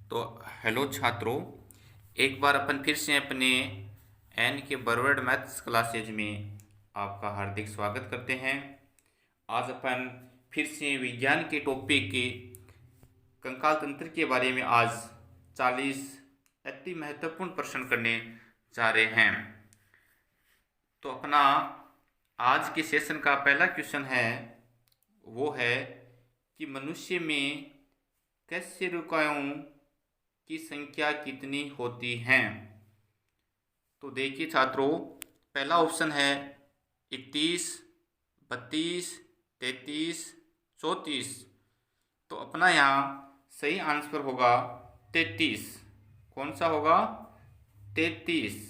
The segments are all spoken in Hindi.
तो हेलो छात्रों, एक बार अपन फिर से अपने एन के बरवर्ड मैथ्स क्लासेज में आपका हार्दिक स्वागत करते हैं। आज अपन फिर से विज्ञान के टॉपिक के कंकाल तंत्र के बारे में आज 40 अति महत्वपूर्ण प्रश्न करने जा रहे हैं। तो अपना आज के सेशन का पहला क्वेश्चन है, वो है कि मनुष्य में कशेरुकियों की संख्या कितनी होती है। तो देखिए छात्रों, पहला ऑप्शन है 31, 32, 33, 34। तो अपना यहाँ सही आंसर होगा 33। कौन सा होगा? 33।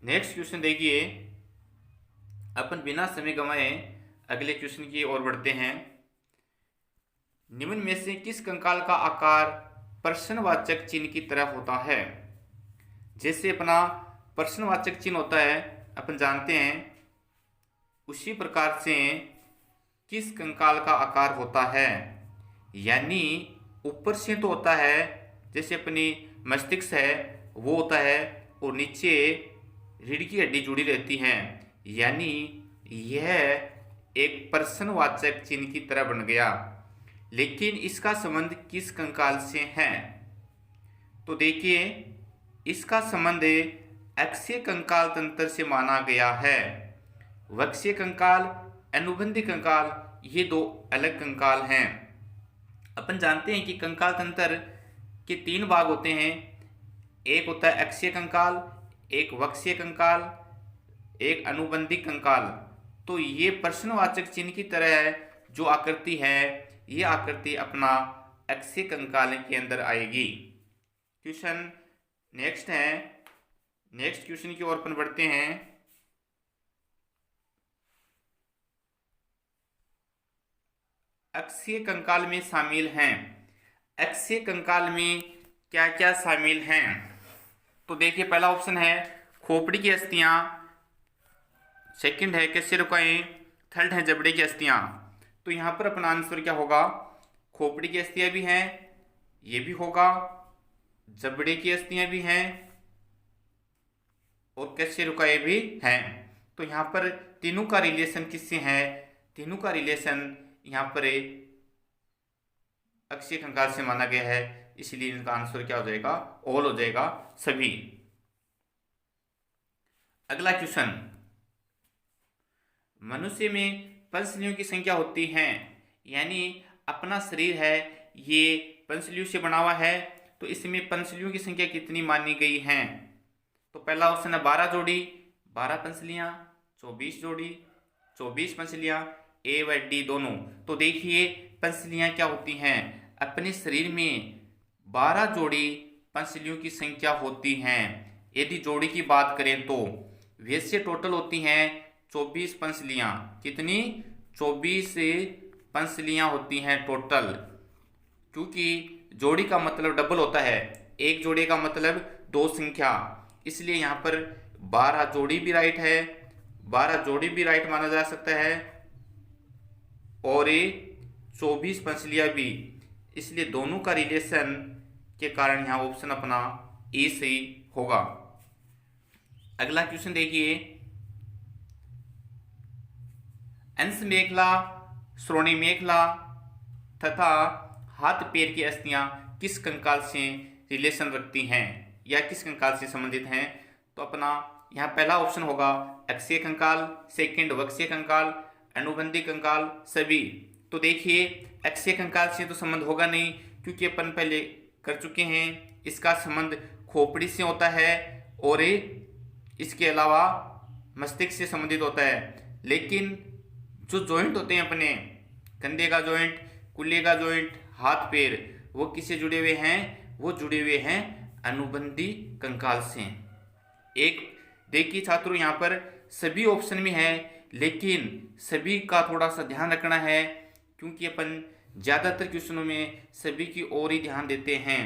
नेक्स्ट क्वेश्चन देखिए, अपन बिना समय गंवाए अगले क्वेश्चन की ओर बढ़ते हैं। निम्न में से किस कंकाल का आकार प्रश्नवाचक चिन्ह की तरह होता है? जैसे अपना प्रश्नवाचक चिन्ह होता है, अपन जानते हैं, उसी प्रकार से किस कंकाल का आकार होता है, यानी ऊपर से तो होता है जैसे अपनी मस्तिष्क है वो होता है, और नीचे रीढ़ की हड्डी जुड़ी रहती है, यानी यह एक प्रश्नवाचक चिन्ह की तरह बन गया। लेकिन इसका संबंध किस कंकाल से है? तो देखिए, इसका संबंध अक्षीय कंकाल तंत्र से माना गया है। वक्षीय कंकाल, अनुबंधी कंकाल, ये दो अलग कंकाल हैं। अपन जानते हैं कि कंकाल तंत्र के 3 भाग होते हैं। एक होता है अक्षीय कंकाल, एक वक्षीय कंकाल, एक अनुबंधी कंकाल। तो ये प्रश्नवाचक चिन्ह की तरह है जो आकृति है, ये आकृति अपना अक्षीय कंकाल के अंदर आएगी। क्वेश्चन नेक्स्ट है, नेक्स्ट क्वेश्चन की ओर अपन बढ़ते हैं। अक्षीय कंकाल में शामिल हैं। अक्षीय कंकाल में क्या क्या शामिल हैं? तो देखिए, पहला ऑप्शन है खोपड़ी की अस्थियां, सेकंड है कशेरुकियां, थर्ड है जबड़े की अस्थियां। तो यहाँ पर अपना आंसर क्या होगा? खोपड़ी की अस्थियां भी हैं, ये भी होगा, जबड़े की अस्थियां भी हैं, और कशेरुकियां भी हैं। तो यहाँ पर तीनों का रिलेशन किससे है? तीनों का रिलेशन यहाँ पर अक्षीय कंकाल से माना गया है, इसलिए इनका आंसर क्या हो जाएगा? ऑल हो जाएगा, सभी। अगला क्वेश्चन, मनुष्य में पंसलियों की संख्या होती है, यानी अपना शरीर है ये पंसलियों से बना हुआ है, तो इसमें पंसलियों की संख्या कितनी मानी गई है? तो पहला ऑप्शन है 12 जोड़ी, 12 पंसलियां, 24 जोड़ी, 24 पंसलियां, ए व डी दोनों। तो देखिए, पंसलियां क्या होती हैं? अपने शरीर में 12 जोड़ी पंसलियों की संख्या होती हैं। यदि जोड़ी की बात करें तो वैसे टोटल होती हैं 24 पंसलियां। कितनी? 24 पंसलियां होती हैं टोटल, क्योंकि जोड़ी का मतलब डबल होता है, एक जोड़ी का मतलब 2 संख्या, इसलिए यहाँ पर 12 जोड़ी भी राइट है, 12 जोड़ी भी राइट माना जा सकता है, और ये 24 पंसलियां भी, इसलिए दोनों का रिलेशन के कारण यहाँ ऑप्शन अपना ए सही होगा। अगला क्वेश्चन देखिए, अंश मेखला, श्रोणी मेखला तथा हाथ पैर की अस्थियां किस कंकाल से रिलेशन रखती हैं या किस कंकाल से संबंधित हैं? तो अपना यहाँ पहला ऑप्शन होगा अक्षीय कंकाल, सेकंड वक्षीय कंकाल, अनुबंधी कंकाल, सभी। तो देखिए, अक्षीय कंकाल से तो संबंध होगा नहीं, क्योंकि अपन पहले कर चुके हैं। इसका संबंध खोपड़ी से होता है, और इसके अलावा मस्तिष्क से संबंधित होता है। लेकिन जो जॉइंट होते हैं अपने, कंधे का जॉइंट, कुल्ले का जॉइंट, हाथ पैर, वो किससे जुड़े हुए हैं? वो जुड़े हुए हैं अनुबंधी कंकाल से। एक देखिए छात्रों, यहाँ पर सभी ऑप्शन में है, लेकिन सभी का थोड़ा सा ध्यान रखना है, क्योंकि अपन ज़्यादातर क्वेश्चनों में सभी की ओर ही ध्यान देते हैं,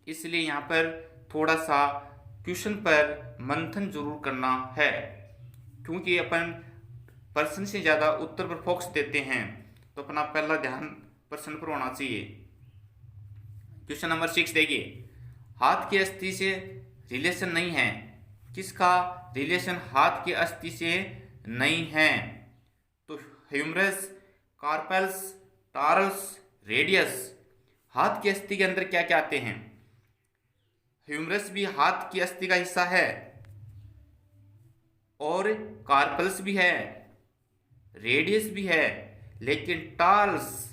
इसलिए यहाँ पर थोड़ा सा क्वेश्चन पर मंथन जरूर करना है, क्योंकि अपन प्रश्न से ज़्यादा उत्तर पर फोकस देते हैं। तो अपना पहला ध्यान प्रश्न पर होना चाहिए। क्वेश्चन नंबर 6 देखिए, हाथ की अस्थि से रिलेशन नहीं है, किसका रिलेशन हाथ की अस्थि से नहीं है? तो ह्यूमरस, कार्पल्स, टारल्स, रेडियस। हाथ की अस्थि के अंदर क्या क्या आते हैं? ह्यूमरस भी हाथ की अस्थि का हिस्सा है और कार्पल्स भी है, रेडियस भी है, लेकिन टार्स,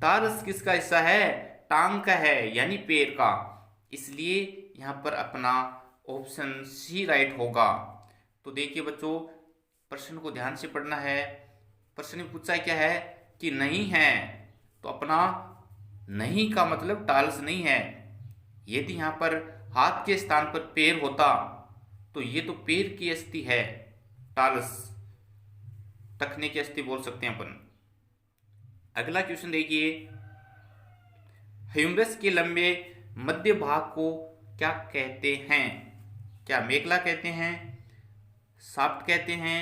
टार्स किसका हिस्सा है? टांग का है, यानी पैर का। इसलिए यहां पर अपना ऑप्शन सी राइट होगा। तो देखिए बच्चों, प्रश्न को ध्यान से पढ़ना है। प्रश्न में पूछा क्या है कि नहीं है, तो अपना नहीं का मतलब टाल्स नहीं है। यदि यहां पर हाथ के स्थान पर पैर होता तो ये तो पैर की अस्थि है, टाल्स, टखने की अस्थि बोल सकते हैं अपन। अगला क्वेश्चन देखिए, ह्यूमरस के लंबे मध्य भाग को क्या कहते हैं? क्या मेखला कहते हैं, शाफ्ट कहते हैं,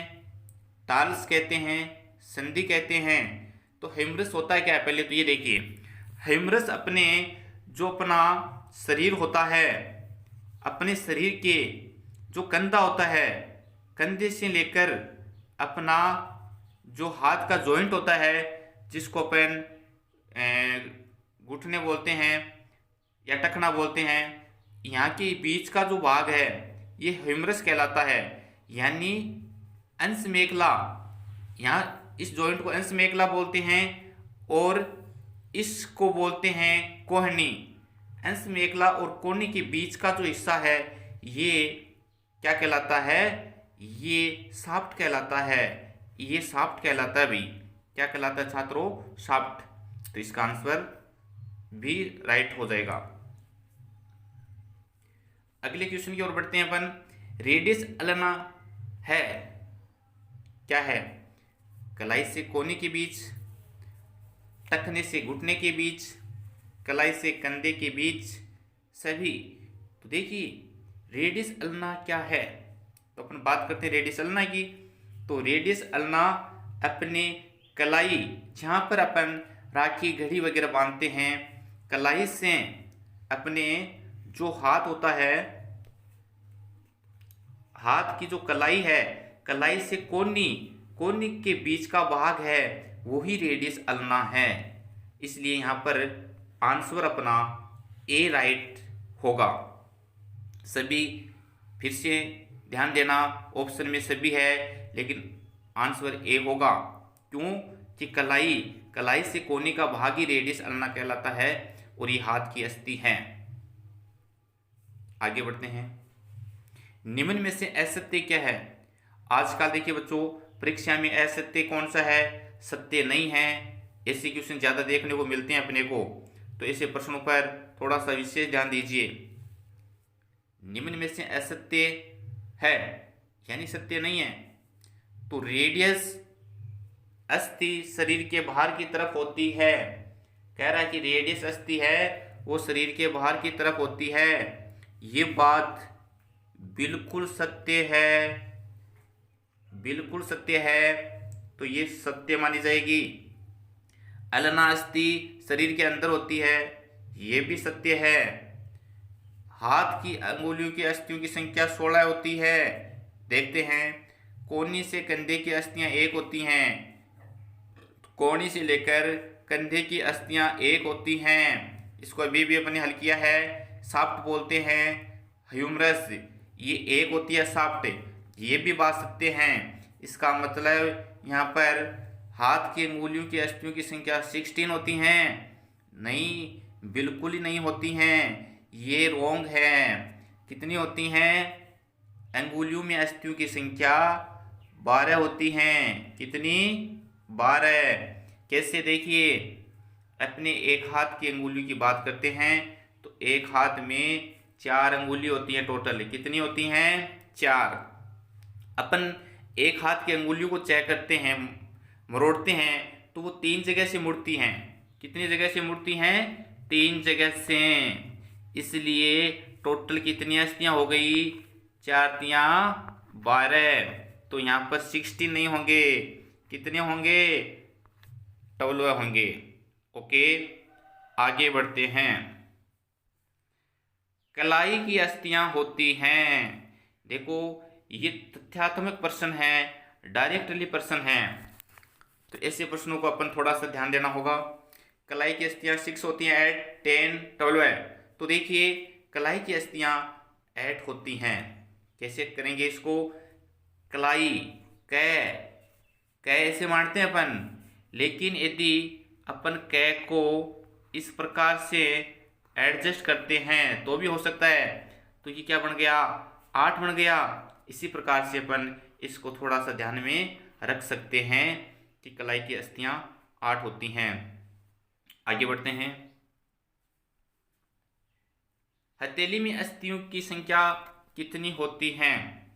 टाल्स कहते हैं, संधि कहते हैं? तो ह्यूमरस होता है क्या है, पहले तो ये देखिए। ह्यूमरस अपने जो अपना शरीर होता है, अपने शरीर के जो कंधा होता है, कंधे से लेकर अपना जो हाथ का जॉइंट होता है, जिसको अपन घुटने बोलते हैं या टखना बोलते हैं, यहाँ के बीच का जो भाग है ये ह्यूमरस कहलाता है, यानी अंश मेखला। यहाँ इस जॉइंट को अंश मेखला बोलते हैं और इसको बोलते हैं कोहनी। अंश मेखला और कोहनी के बीच का जो हिस्सा है ये क्या कहलाता है? ये शाफ्ट कहलाता है। ये शाफ्ट कहलाता है भाई। क्या कहलाता है छात्रों? शाफ्ट। तो इसका आंसर भी राइट हो जाएगा। अगले क्वेश्चन की ओर बढ़ते हैं अपन। रेडियस अल्ना है, क्या है? कलाई से कोहनी के बीच, टखने से घुटने के बीच, कलाई से कंधे के बीच, सभी। तो देखिए रेडियस अल्ना क्या है, तो अपन बात करते हैं रेडियस अल्ना की। तो रेडियस अल्ना अपने कलाई, जहाँ पर अपन राखी घड़ी वगैरह बांधते हैं, कलाई से अपने जो हाथ होता है, हाथ की जो कलाई है, कलाई से कोहनी, कोहनी के बीच का भाग है, वही रेडियस अल्ना है। इसलिए यहाँ पर आंसर अपना ए राइट होगा। सभी फिर से ध्यान देना, ऑप्शन में सभी है लेकिन आंसर ए होगा। क्यों? कि कलाई, कलाई से कोहनी का भाग ही रेडियस अल्ना कहलाता है और ये हाथ की अस्थि है। आगे बढ़ते हैं। निम्न में से असत्य क्या है? आजकल देखिए बच्चों, परीक्षा में असत्य कौन सा है? सत्य नहीं है। ऐसे क्वेश्चन ज़्यादा देखने को मिलते हैं अपने को, तो ऐसे प्रश्नों पर थोड़ा सा विशेष ध्यान दीजिए। निम्न में से असत्य है यानी सत्य नहीं है। तो रेडियस अस्थि शरीर के बाहर की तरफ होती है। कह रहा है कि रेडियस अस्थि है वो शरीर के बाहर की तरफ होती है। ये बात बिल्कुल सत्य है, बिल्कुल सत्य है, तो ये सत्य मानी जाएगी। अल्ना अस्थि शरीर के अंदर होती है, ये भी सत्य है। हाथ की अंगुलियों की अस्थियों की संख्या 16 होती है, देखते हैं। कोहनी से कंधे की अस्थियां 1 होती हैं, कोहनी से लेकर कंधे की अस्थियां 1 होती हैं। इसको अभी भी अपने हल किया है, शाफ्ट बोलते हैं। ह्यूमरस ये 1 होती है शाफ्ट, ये भी बात सत्य है। इसका मतलब यहाँ पर हाथ की अंगुलियों की अस्थियों की संख्या 16 होती हैं? नहीं, बिल्कुल ही नहीं होती हैं, ये रोंग है। कितनी होती हैं? अंगुलियों में अस्थियों की संख्या 12 होती हैं। कितनी? 12। कैसे? देखिए, अपने एक हाथ की अंगुलियों की बात करते हैं तो एक हाथ में 4 अंगुली होती हैं टोटल। कितनी होती हैं? 4। अपन एक हाथ की अंगुलियों को चेक करते हैं, मरोड़ते हैं तो वो 3 जगह से मुड़ती हैं। कितनी जगह से मुड़ती हैं? 3 जगह से। इसलिए टोटल कितनी अस्थियां हो गई? 4 तियां 12। तो यहाँ पर 16 नहीं होंगे, कितने होंगे? 12 होंगे। ओके, आगे बढ़ते हैं। कलाई की अस्थियां होती हैं। देखो, ये तथ्यात्मक प्रश्न है, डायरेक्टली प्रश्न है, तो ऐसे प्रश्नों को अपन थोड़ा सा ध्यान देना होगा। कलाई की अस्थियां 6 होती हैं, 8, 10, 12 है। तो देखिए, कलाई की अस्थियां 8 होती हैं। कैसे करेंगे इसको? कलाई कै कै ऐसे मानते हैं अपन, लेकिन यदि अपन कै को इस प्रकार से एडजस्ट करते हैं तो भी हो सकता है। तो ये क्या बन गया? 8 बन गया। इसी प्रकार से अपन इसको थोड़ा सा ध्यान में रख सकते हैं कि कलाई की अस्थियां 8 होती हैं। आगे बढ़ते हैं। हथेली में अस्थियों की संख्या कितनी होती हैं?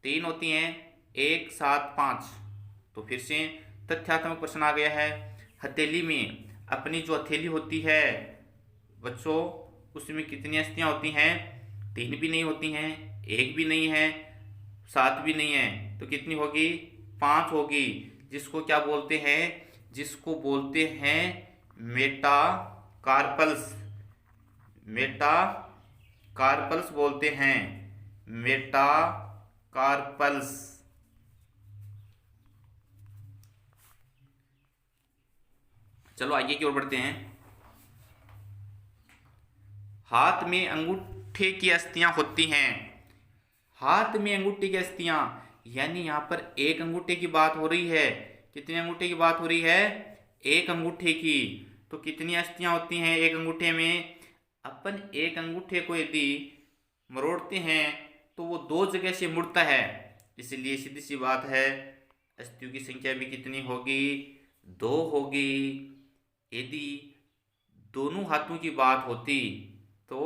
3 होती हैं, 1, 7, 5। तो फिर से तथ्यात्मक प्रश्न आ गया है। हथेली में, अपनी जो हथेली होती है बच्चों, उसमें कितनी अस्थियां होती हैं? 3 भी नहीं होती हैं, 1 भी नहीं है, 7 भी नहीं है, तो कितनी होगी? 5 होगी। जिसको क्या बोलते हैं? जिसको बोलते हैं मेटाकार्पल्स। मेटाकार्पल्स बोलते हैं, मेटाकार्पल्स। चलो आगे की ओर बढ़ते हैं। हाथ में अंगूठे की अस्थियां होती हैं। हाथ में अंगूठे की अस्थियां, यानी यहां पर एक अंगूठे की बात हो रही है। कितने अंगूठे की बात हो रही है? एक अंगूठे की। तो कितनी अस्थियां होती हैं एक अंगूठे में? अपन एक अंगूठे को यदि मरोड़ते हैं तो वो 2 जगह से मुड़ता है, इसलिए सीधी सी बात है, अस्थियों की संख्या भी कितनी होगी? 2 होगी। यदि दोनों हाथों की बात होती तो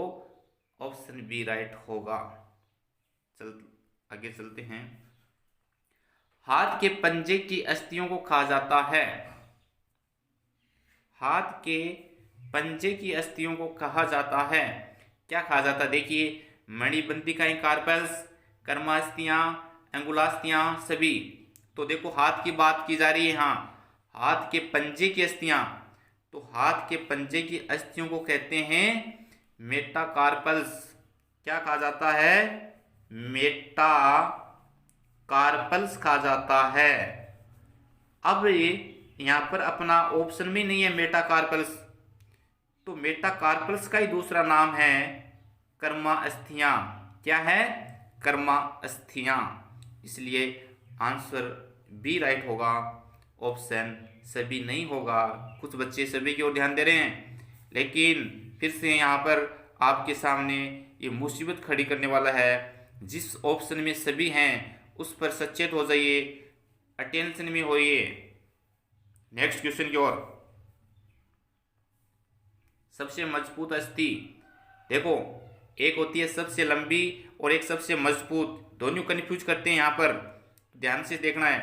ऑप्शन बी राइट होगा। चल आगे चलते हैं। हाथ के पंजे की अस्थियों को कहा जाता है। हाथ के पंजे की अस्थियों को कहा जाता है, क्या कहा जाता है? देखिए, मणिबंधिकाएं, कार्पल्स, कर्मास्थियां, अंगुलास्थियां, सभी। तो देखो, हाथ की बात की जा रही है यहाँ, हाथ के पंजे की अस्थियां। तो हाथ के पंजे की अस्थियों को कहते हैं मेटाकार्पल्स। क्या कहा जाता है? मेटाकार्पल्स कहा जाता है। अब यहां पर अपना ऑप्शन में नहीं है मेटाकार्पल्स, तो मेटाकार्पल्स का ही दूसरा नाम है कर्मा अस्थियां। क्या है? कर्मा अस्थियां। इसलिए आंसर बी राइट होगा, ऑप्शन सभी नहीं होगा। कुछ बच्चे सभी की ओर ध्यान दे रहे हैं, लेकिन फिर से यहाँ पर आपके सामने ये मुसीबत खड़ी करने वाला है। जिस ऑप्शन में सभी हैं उस पर सचेत हो जाइए, अटेंशन में होइए। नेक्स्ट क्वेश्चन की ओर। सबसे मजबूत अस्थि, देखो, एक होती है सबसे लंबी और एक सबसे मजबूत, दोनों कंफ्यूज करते हैं यहाँ पर, ध्यान से देखना है।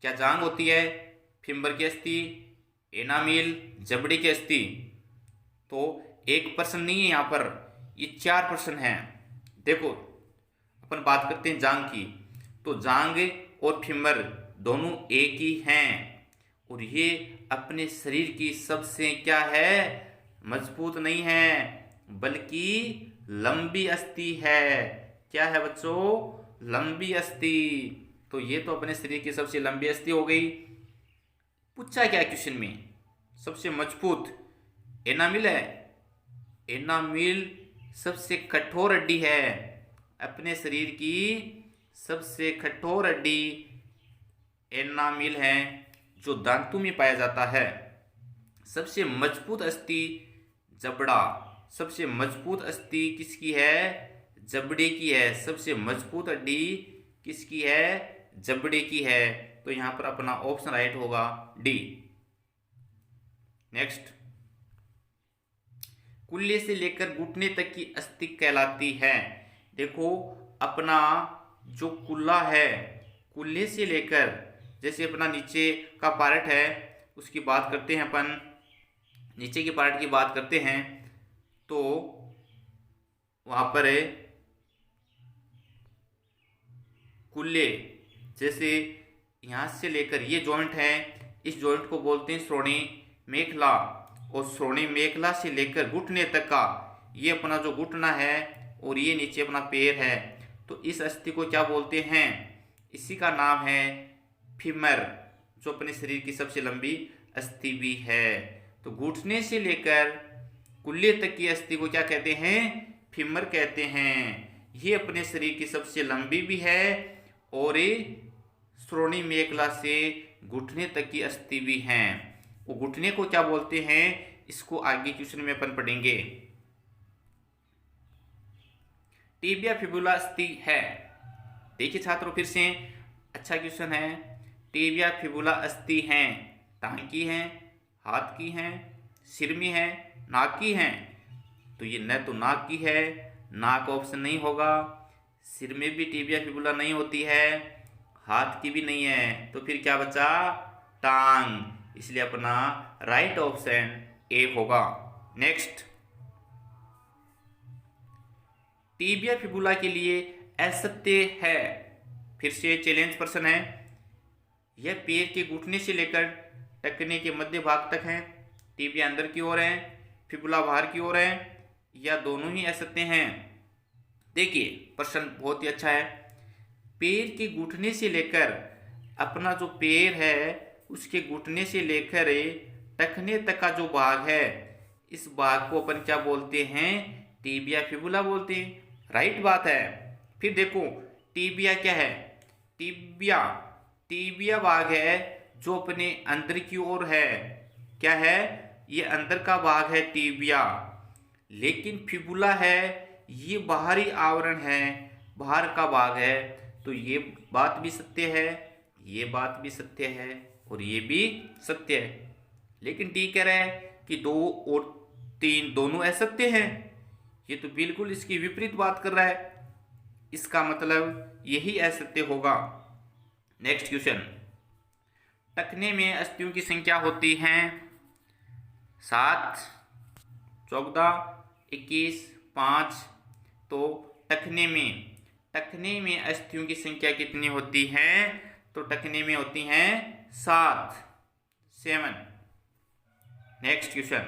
क्या जांग होती है? फिम्बर की अस्थि, एनामिल, जबड़े की अस्थि। तो एक प्रश्न नहीं है यहाँ पर, ये 4 प्रश्न हैं। देखो, अपन बात करते हैं जांग की, तो जांग और फिम्बर दोनों एक ही हैं, और ये अपने शरीर की सबसे क्या है? मजबूत नहीं है, बल्कि लंबी अस्थि है। क्या है बच्चों? लंबी अस्थि। तो ये तो अपने शरीर की सबसे लंबी अस्थि हो गई। पूछा क्या क्वेश्चन में? सबसे मजबूत एनामिल है। एनामिल सबसे कठोर हड्डी है, अपने शरीर की सबसे कठोर हड्डी एनामिल है, जो दांतों में पाया जाता है। सबसे मजबूत अस्थि जबड़ा। सबसे मजबूत अस्थि किसकी है? जबड़े की है। सबसे मजबूत हड्डी किसकी है? जबड़े की है। तो यहां पर अपना ऑप्शन राइट होगा डी। नेक्स्ट, कुल्ले से लेकर घुटने तक की अस्थि कहलाती है। देखो, अपना जो कुल्ला है, कुल्ले से लेकर, जैसे अपना नीचे का पार्ट है उसकी बात करते हैं अपन, नीचे के पार्ट की बात करते हैं, तो वहां पर कुल्ले, जैसे यहां से लेकर ये जॉइंट है, इस जॉइंट को बोलते हैं श्रोणी मेखला, और श्रोणी मेखला से लेकर घुटने तक का ये अपना जो घुटना है और ये नीचे अपना पैर है, तो इस अस्थि को क्या बोलते हैं? इसी का नाम है फीमर, जो अपने शरीर की सबसे लंबी अस्थि भी है। तो घुटने से लेकर कुल्ले तक की अस्थि को क्या कहते हैं? फीमर कहते हैं। ये अपने शरीर की सबसे लंबी भी है और ये श्रोणि मेखला से घुटने तक की अस्थि भी हैं। वो घुटने को क्या बोलते हैं, इसको आगे क्वेश्चन में अपन पढ़ेंगे। टिबिया फिबुला अस्थि है। देखिए छात्रों, फिर से अच्छा क्वेश्चन है। टिबिया फिबुला अस्थि हैं, टांग की हैं, हाथ की हैं, सिर में है, नाक की हैं। तो ये न तो नाक की है, नाक ऑप्शन नहीं होगा, सिर में भी टिबिया फिबुला नहीं होती है, हाथ की भी नहीं है, तो फिर क्या बचा? टांग। इसलिए अपना राइट ऑप्शन ए होगा। नेक्स्ट, टिबिया फिबुला के लिए असत्य है। फिर से चैलेंज प्रश्न है। यह पैर के घुटने से लेकर टखने के मध्य भाग तक है। टिबिया अंदर की ओर है, फिबुला बाहर की ओर है, या दोनों ही असत्य हैं। देखिए प्रश्न बहुत ही अच्छा है। पैर के घुटने से लेकर अपना जो पैर है उसके घुटने से लेकर टखने तक का जो भाग है, इस भाग को अपन क्या बोलते हैं? टिबिया फिबुला बोलते हैं। राइट बात है। फिर देखो टिबिया क्या है? टिबिया टिबिया भाग है जो अपने अंदर की ओर है। क्या है? ये अंदर का भाग है टिबिया। लेकिन फिबुला है ये बाहरी आवरण है, बाहर का भाग है। तो ये बात भी सत्य है, ये बात भी सत्य है और ये भी सत्य है। लेकिन टी कह रहा है कि 2 और 3 दोनों असत्य हैं। ये तो बिल्कुल इसकी विपरीत बात कर रहा है। इसका मतलब यही असत्य होगा। नेक्स्ट क्वेश्चन, टखने में अस्थियों की संख्या होती है 7, 14, 21, 5। तो टखने में अस्थियों की संख्या कितनी होती है? तो टखने में होती हैं 7। नेक्स्ट क्वेश्चन,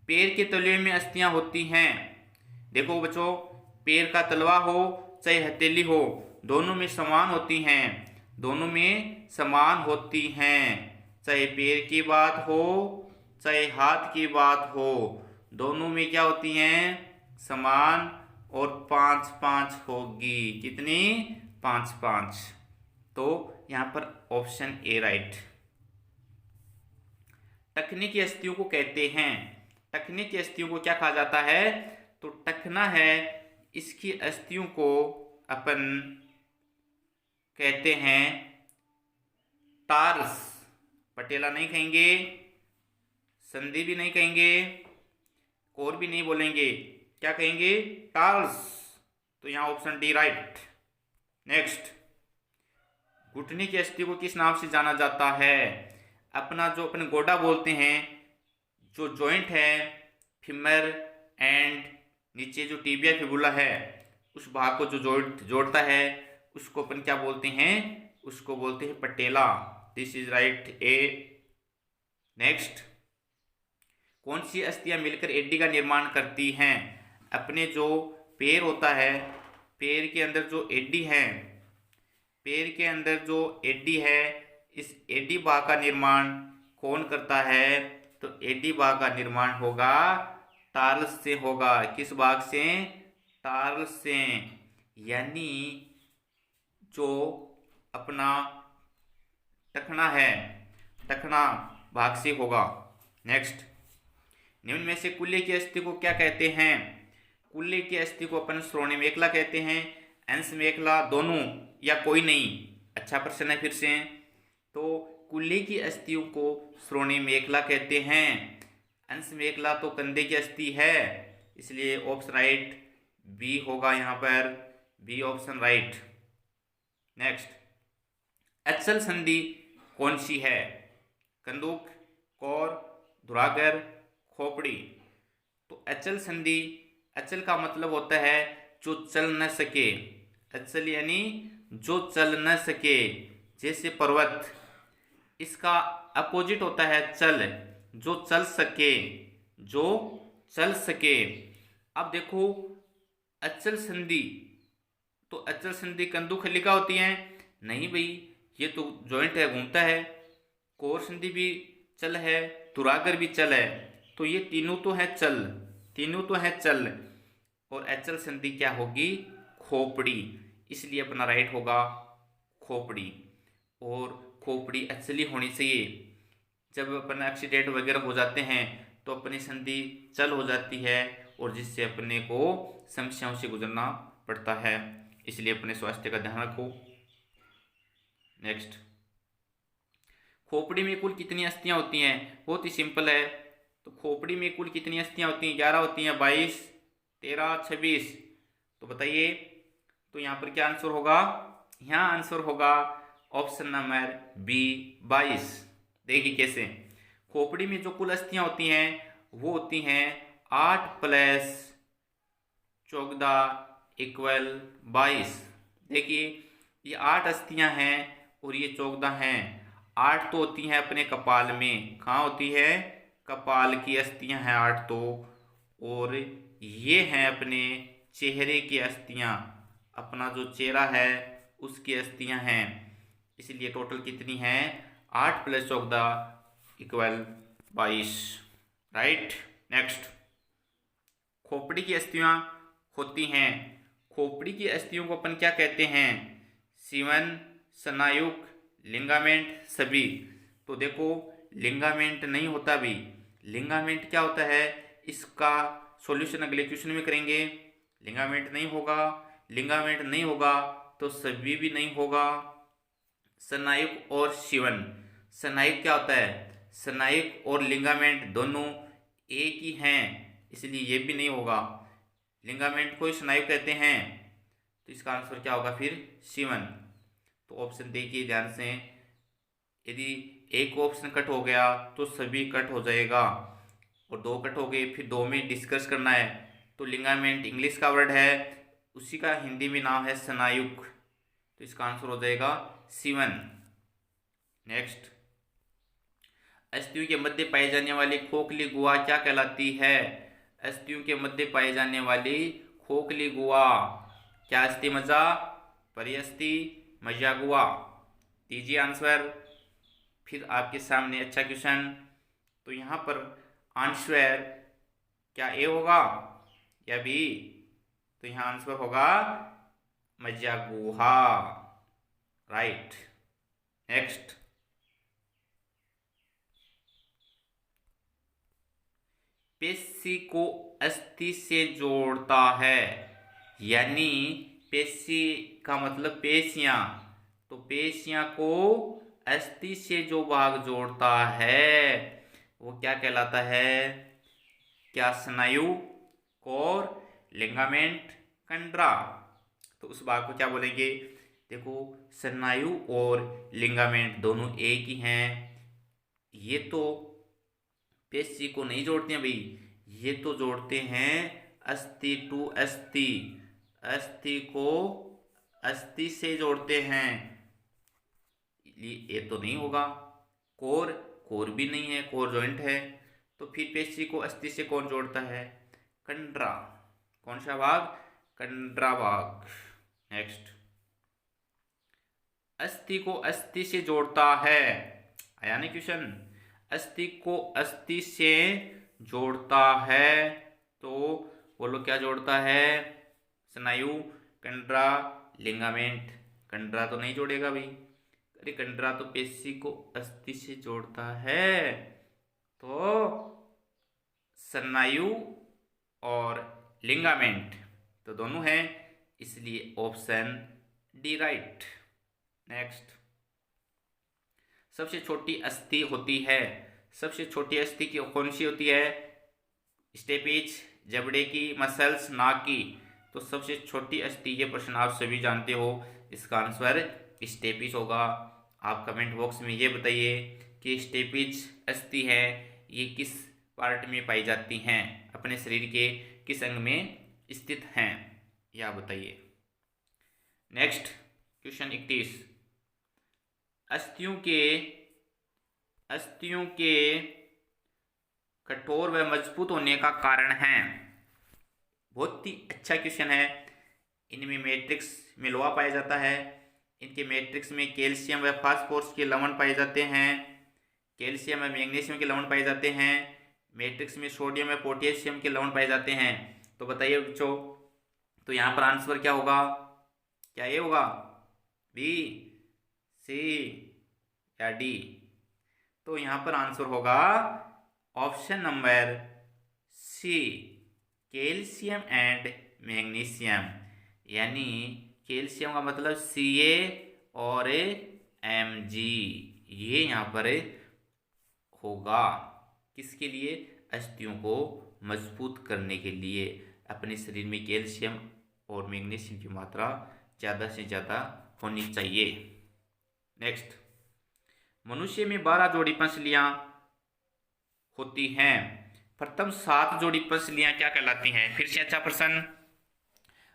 पैर के तलवे में अस्थियां होती हैं। देखो बच्चों, पैर का तलवा हो चाहे हथेली हो, दोनों में समान होती हैं, दोनों में समान होती हैं। चाहे पैर की बात हो चाहे हाथ की बात हो, दोनों में क्या होती हैं? समान। और 5-5 होगी। कितनी? 5-5। तो यहां पर ऑप्शन ए राइट। टखने की अस्थियों को कहते हैं, टखने की अस्थियों को क्या कहा जाता है? तो टखना है, इसकी अस्थियों को अपन कहते हैं टार्स। पटेला नहीं कहेंगे, संधि भी नहीं कहेंगे, कोर भी नहीं बोलेंगे, क्या कहेंगे? टार्स। तो यहां ऑप्शन डी राइट। नेक्स्ट, घुटने की अस्थि को किस नाम से जाना जाता है? अपना जो अपन गोडा बोलते हैं, जो जॉइंट है फीमर एंड नीचे जो टिबिया फिबुला है, उस भाग को जो जोड़ता है उसको अपन क्या बोलते हैं? उसको बोलते हैं patella. This is right A. Next, कौन सी अस्थियां मिलकर एडी का निर्माण करती हैं? अपने जो पैर होता है, पैर के अंदर जो एडी है, पैर के अंदर जो एडी है, इस एडी भाग का निर्माण कौन करता है? तो एडी भाग का निर्माण होगा टार्स से होगा। किस भाग से? टार्स से। यानी जो अपना टखना है, टखना भाग से होगा। नेक्स्ट, निम्न में से कुल्ले की अस्थि को क्या कहते हैं? कुल्ले की अस्थि को अपन श्रोणि मेखला कहते हैं, अंश मेखला, दोनों या कोई नहीं। अच्छा प्रश्न है फिर से। तो कुल्ले की अस्थियों को श्रोणि मेखला कहते हैं। अंश मेखला तो कंधे की अस्थि है, इसलिए ऑप्शन राइट बी होगा यहाँ पर, बी ऑप्शन राइट। नेक्स्ट, अचल संधि कौन सी है? कंदुक, कोर, धुरागर, खोपड़ी। तो अचल संधि, अचल का मतलब होता है जो चल न सके। अचल यानी जो चल न सके, जैसे पर्वत। इसका अपोजिट होता है चल, जो चल सके, जो चल सके। अब देखो अचल संधि, तो अचल संधि कंदुखलिका होती है? नहीं भाई, ये तो जॉइंट है, घूमता है। कोर संधि भी चल है, तुरागर भी चल है, तो ये तीनों तो है चल, तीनों तो है चल। और अचल संधि क्या होगी? खोपड़ी, इसलिए अपना राइट होगा खोपड़ी। और खोपड़ी अचली होनी चाहिए। जब अपन एक्सीडेंट वगैरह हो जाते हैं तो अपनी संधि चल हो जाती है, और जिससे अपने को समस्याओं से गुजरना पड़ता है, इसलिए अपने स्वास्थ्य का ध्यान रखो। नेक्स्ट, खोपड़ी में कुल कितनी अस्थियां होती हैं? बहुत ही सिंपल है। तो खोपड़ी में कुल कितनी अस्थियां होती हैं? 11 होती हैं, 22, 13, 26। तो बताइए, तो यहाँ पर क्या आंसर होगा? यहाँ आंसर होगा ऑप्शन नंबर बी, 22। देखिए कैसे, खोपड़ी में जो कुल अस्थियां होती हैं वो होती हैं 8 प्लस 14 इक्वल 22। देखिए, ये 8 अस्थियां हैं और ये 14 हैं। 8 तो होती हैं अपने कपाल में, कहाँ होती है? कपाल की अस्थियां हैं 8 तो। और ये हैं अपने चेहरे की अस्थियां, अपना जो चेहरा है उसकी अस्थियां हैं। इसलिए टोटल कितनी हैं? 8 प्लस 14 इक्वल 22। राइट। नेक्स्ट, खोपड़ी की अस्थियां होती हैं, खोपड़ी की अस्थियों को अपन क्या कहते हैं? सीवन, स्नायुक, लिंगामेंट, सभी। तो देखो, लिंगामेंट नहीं होता भी। लिंगामेंट क्या होता है, इसका सॉल्यूशन अगले क्वेश्चन में करेंगे। लिंगामेंट नहीं होगा, लिंगामेंट नहीं होगा तो सभी भी नहीं होगा। स्नायुक और सीवन, स्नायुक क्या होता है? स्नायुक और लिंगामेंट दोनों एक ही हैं, इसलिए ये भी नहीं होगा। लिंगामेंट को स्नायु कहते हैं, तो इसका आंसर क्या होगा फिर? सीवन। तो ऑप्शन देखिए ध्यान से, यदि एक ऑप्शन कट हो गया तो सभी कट हो जाएगा, और दो कट हो गए फिर दो में डिस्कस करना है। तो लिंगामेंट इंग्लिश का वर्ड है, उसी का हिंदी में नाम है स्नायुक, तो इसका आंसर हो जाएगा सीवन। नेक्स्ट, अस्थियों के मध्य पाई जाने वाली खोखली गुहा क्या कहलाती है? अस्थियों के मध्य पाई जाने वाली खोखली गुहा, क्या अस्थि मज्जा, परिअस्थि, मज्जा गुहा? दीजिए आंसर। फिर आपके सामने अच्छा क्वेश्चन, तो यहाँ पर आंसर क्या ए होगा या बी? तो यहाँ आंसर होगा मज्जा गुहा। राइट। नेक्स्ट, पेशी को अस्थि से जोड़ता है, यानी पेशी का मतलब पेशियां, तो पेशियां को अस्थि से जो भाग जोड़ता है वो क्या कहलाता है? क्या स्नायु, कोर, लिगामेंट, कंडरा? तो उस भाग को क्या बोलेंगे? देखो, स्नायु और लिगामेंट दोनों एक ही हैं, ये तो पेशी को नहीं जोड़ते हैं भाई, ये तो जोड़ते हैं अस्थि टू अस्थि, अस्थि को अस्थि से जोड़ते हैं, ये तो नहीं होगा। कोर, कोर भी नहीं है, कोर जॉइंट है। तो फिर पेशी को अस्थि से कौन जोड़ता है? कंडरा। कौन सा भाग? कंडरा भाग। नेक्स्ट, अस्थि को अस्थि से जोड़ता है, आया नहीं क्वेश्चन? अस्थि को अस्थि से जोड़ता है, तो बोलो क्या जोड़ता है? स्नायु, कंडरा, लिगामेंट। कंडरा तो नहीं जोड़ेगा भाई, अरे कंडरा तो पेशी को अस्थि से जोड़ता है, तो स्नायु और लिगामेंट तो दोनों हैं, इसलिए ऑप्शन डी राइट। नेक्स्ट, सबसे छोटी अस्थि होती है, सबसे छोटी अस्थि की कौन सी होती है? स्टेपिज, जबड़े की, मसल्स, नाक की? तो सबसे छोटी अस्थि, ये प्रश्न आप सभी जानते हो, इसका आंसर स्टेपिज होगा। आप कमेंट बॉक्स में ये बताइए कि स्टेपिज अस्थि है ये किस पार्ट में पाई जाती हैं, अपने शरीर के किस अंग में स्थित हैं, यह आप बताइए। नेक्स्ट, क्वेश्चन 31, अस्थियों के कठोर व मजबूत होने का कारण है। बहुत ही अच्छा क्वेश्चन है। इनमें मैट्रिक्स में लोहा पाया जाता है। इनके मैट्रिक्स में कैल्शियम व फास्फोरस के लवण पाए जाते हैं। कैल्शियम व मैग्नीशियम के लवण पाए जाते हैं। मैट्रिक्स में सोडियम व पोटेशियम के लवण पाए जाते हैं। तो बताइए बच्चों, तो यहाँ पर आंसर क्या होगा? क्या ये होगा? बी, सी या डी? तो यहाँ पर आंसर होगा option number C, calcium and magnesium. यानी कैल्शियम का मतलब Ca और Mg, ये यहाँ पर होगा। किसके लिए? अस्थियों को मजबूत करने के लिए। अपने शरीर में कैल्शियम और मैग्नीशियम की मात्रा ज़्यादा से ज़्यादा होनी चाहिए। नेक्स्ट, मनुष्य में 12 जोड़ी पसलियाँ होती हैं। प्रथम 7 जोड़ी पसलियाँ क्या कहलाती हैं? फिर से अच्छा प्रश्न।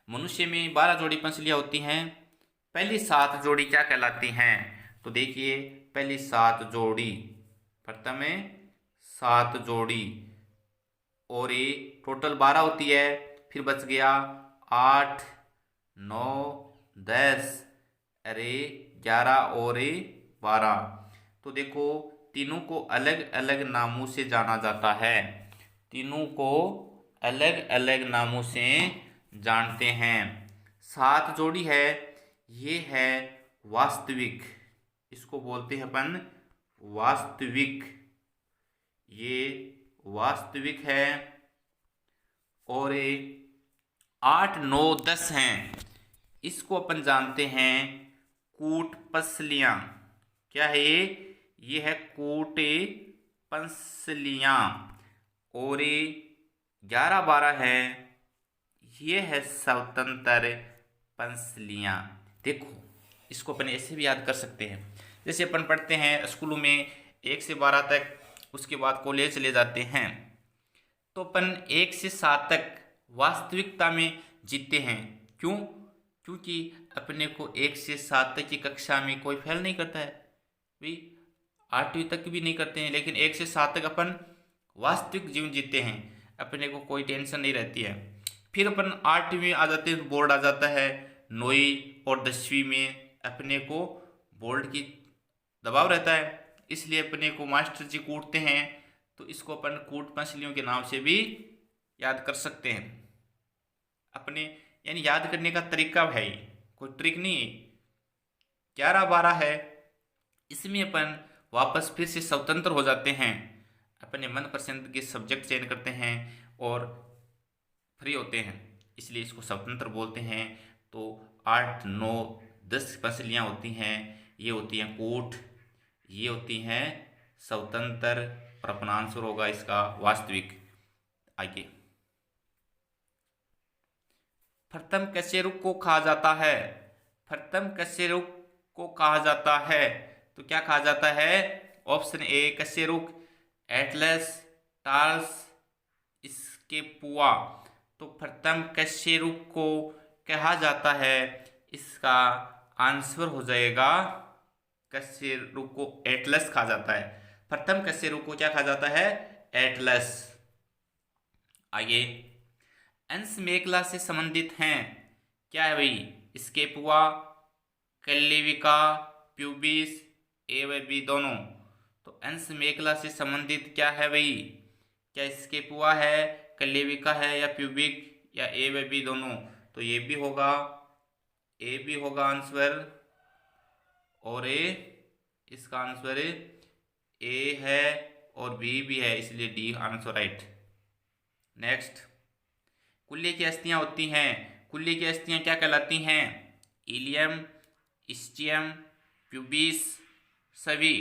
मनुष्य में 12 जोड़ी पसलियाँ होती हैं, पहली 7 जोड़ी क्या कहलाती हैं? तो देखिए, पहली 7 जोड़ी, प्रथम में 7 जोड़ी, और ये टोटल 12 होती है। फिर बच गया 8, 9, 10, अरे 11 और 12। तो देखो, तीनों को अलग अलग नामों से जाना जाता है। तीनों को अलग अलग नामों से जानते हैं। 7 जोड़ी है, ये है वास्तविक, इसको बोलते हैं अपन वास्तविक, ये वास्तविक है। और 8, 9, 10 हैं, इसको अपन जानते हैं कूट पसलियाँ। क्या है ये? ये है कूट पसलियाँ। और 11, 12 है, ये है स्वतंत्र पसलियाँ। देखो, इसको अपन ऐसे भी याद कर सकते हैं, जैसे अपन पढ़ते हैं स्कूलों में 1 से 12 तक, उसके बाद कॉलेज चले जाते हैं, तो अपन 1 से 7 तक वास्तविकता में जीते हैं। क्यों? क्योंकि अपने को 1 से 7 तक की कक्षा में कोई फेल नहीं करता है भाई, 8वीं तक भी नहीं करते हैं, लेकिन 1 से 7 तक अपन वास्तविक जीवन जीते हैं, अपने को कोई टेंशन नहीं रहती है। फिर अपन 8वीं में आ जाते हैं तो बोर्ड आ जाता है। 9वीं और 10वीं में अपने को बोर्ड की दबाव रहता है, इसलिए अपने को मास्टर जी कूटते हैं, तो इसको अपन कूट पसलियों के नाम से भी याद कर सकते हैं। अपने यानी याद करने का तरीका है, कोई ट्रिक नहीं है। 11, 12 है, इसमें अपन वापस फिर से स्वतंत्र हो जाते हैं, अपने मनपसंद के सब्जेक्ट चयन करते हैं और फ्री होते हैं, इसलिए इसको स्वतंत्र बोलते हैं। तो 8, 9, 10 पसलियाँ होती हैं, ये होती हैं कूट, ये होती हैं स्वतंत्र, और अपना आंसर होगा इसका वास्तविक। आगे, प्रथम कशेरुक को कहा जाता है? प्रथम कशेरुक को कहा जाता है, तो क्या कहा जाता है? ऑप्शन ए कशेरुक, एटलस, टार्स, स्केपुआ। तो प्रथम कशेरुक को कहा जाता है, इसका आंसर हो जाएगा कशेरुक को एटलस कहा जाता है। प्रथम कशेरुक को क्या कहा जाता है? एटलस। आगे, अंश मेखला से संबंधित हैं, क्या है भाई? स्केपुआ, कल्लेविका, प्यूबिस, ए व बी दोनों। तो अंश मेखला से संबंधित क्या है भाई? क्या स्केपुआ है, कल्लेविका है, या प्यूबिक, या ए व बी दोनों? तो ये भी होगा, ए भी होगा आंसर, और इसका आंसर ए है और बी भी है, इसलिए डी आंसर राइट। नेक्स्ट, कुल्ले की अस्थियां होती हैं, कुल्ले की अस्थियां क्या कहलाती हैं? इलियम, स्टियम, प्यूबिस, सभी।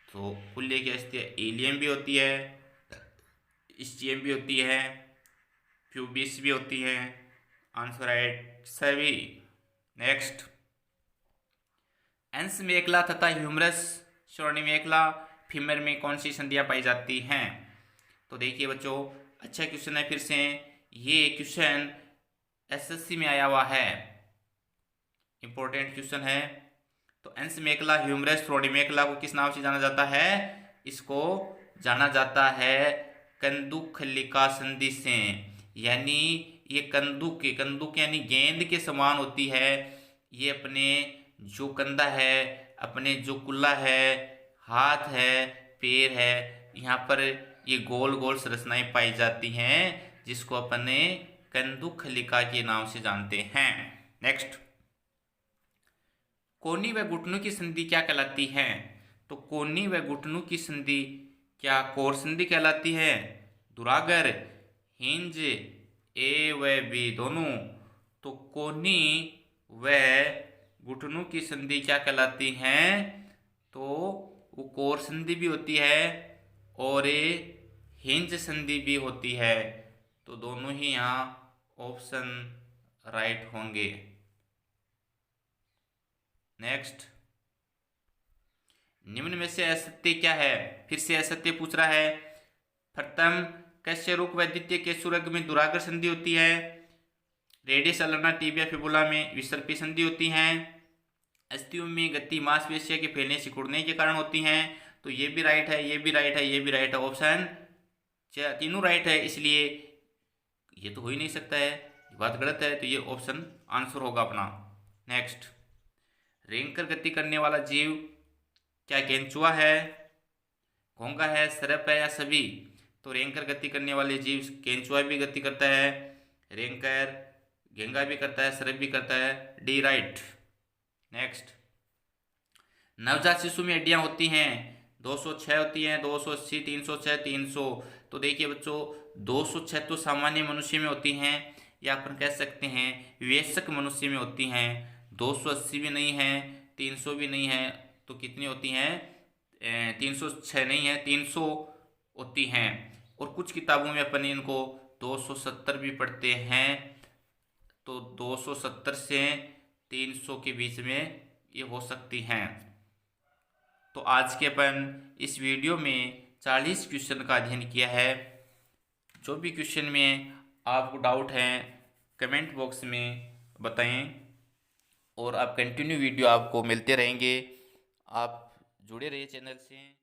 तो कुल्ले की अस्थियां इलियम भी होती है, स्टियम भी होती है, प्यूबिस भी होती है, आंसर राइट सभी। नेक्स्ट, अंश मेखला तथा ह्यूमरस श्रोणि मेखला फीमेल में कौन सी संधियां पाई जाती हैं? तो देखिए बच्चों, अच्छा क्वेश्चन है। फिर से ये क्वेश्चन एसएससी में आया हुआ है, इंपॉर्टेंट क्वेश्चन है। तो अंश मेखला, ह्यूमरस, श्रोणि मेखला को किस नाम से जाना जाता है? इसको जाना जाता है कंदुखलिका संधि से। यानी ये कंदुक यानी गेंद के समान होती है। ये अपने जो कंधा है, अपने जो कुल्ला है, हाथ है, पैर है, यहाँ पर ये गोल गोल संरचनाएं पाई जाती हैं, जिसको अपने कंदुक खलिका के नाम से जानते हैं। नेक्स्ट, कोहनी व घुटनों की संधि क्या कहलाती है? तो कोहनी व घुटनों की संधि क्या कोर संधि कहलाती है? दुरागर, हिंज, ए व बी दोनों। तो कोहनी व घुटनों की संधि क्या कहलाती है? तो वो कोर संधि भी होती है और ये हिंज संधि भी होती है। तो दोनों ही यहाँ ऑप्शन राइट होंगे। नेक्स्ट, निम्न में से असत्य क्या है? फिर से असत्य पूछ रहा है। प्रथम कशेरुक व द्वितीय केशुरग में दुरागर संधि होती है। रेडियस अल्ना टिबिया फिबुला में विसर्पी संधि होती है। अस्थियों में गति मांसपेशियों के फैलने सिकुड़ने के कारण होती हैं। तो ये भी राइट है, ये भी राइट है, ये भी राइट है। ऑप्शन तीनों राइट है, इसलिए ये तो हो ही नहीं सकता है, ये बात गलत है। तो ये ऑप्शन आंसर होगा अपना। नेक्स्ट, रेंगकर गति करने वाला जीव क्या केंचुआ है, घोंगा है, सर्प है या सभी? तो रेंगकर गति करने वाले जीव केंचुआ भी गति करता है, रेंगकर घेंगा भी करता है, सर्प भी करता है। D right. नेक्स्ट, नवजात शिशु में हड्डियां होती हैं 206 होती हैं, 280, 306, 300। तो देखिए बच्चों, 206 तो सामान्य मनुष्य में होती हैं, या अपन कह सकते हैं वयस्क मनुष्य में होती हैं। 280 भी नहीं है, 300 भी नहीं है, तो कितनी होती हैं? 306 नहीं है, 300 होती हैं। और कुछ किताबों में अपन इनको 270 भी पढ़ते हैं। तो 270 से 300 के बीच में ये हो सकती हैं। तो आज के अपन इस वीडियो में 40 क्वेश्चन का अध्ययन किया है। जो भी क्वेश्चन में आपको डाउट है कमेंट बॉक्स में बताएं, और आप कंटिन्यू वीडियो आपको मिलते रहेंगे। आप जुड़े रहिए चैनल से।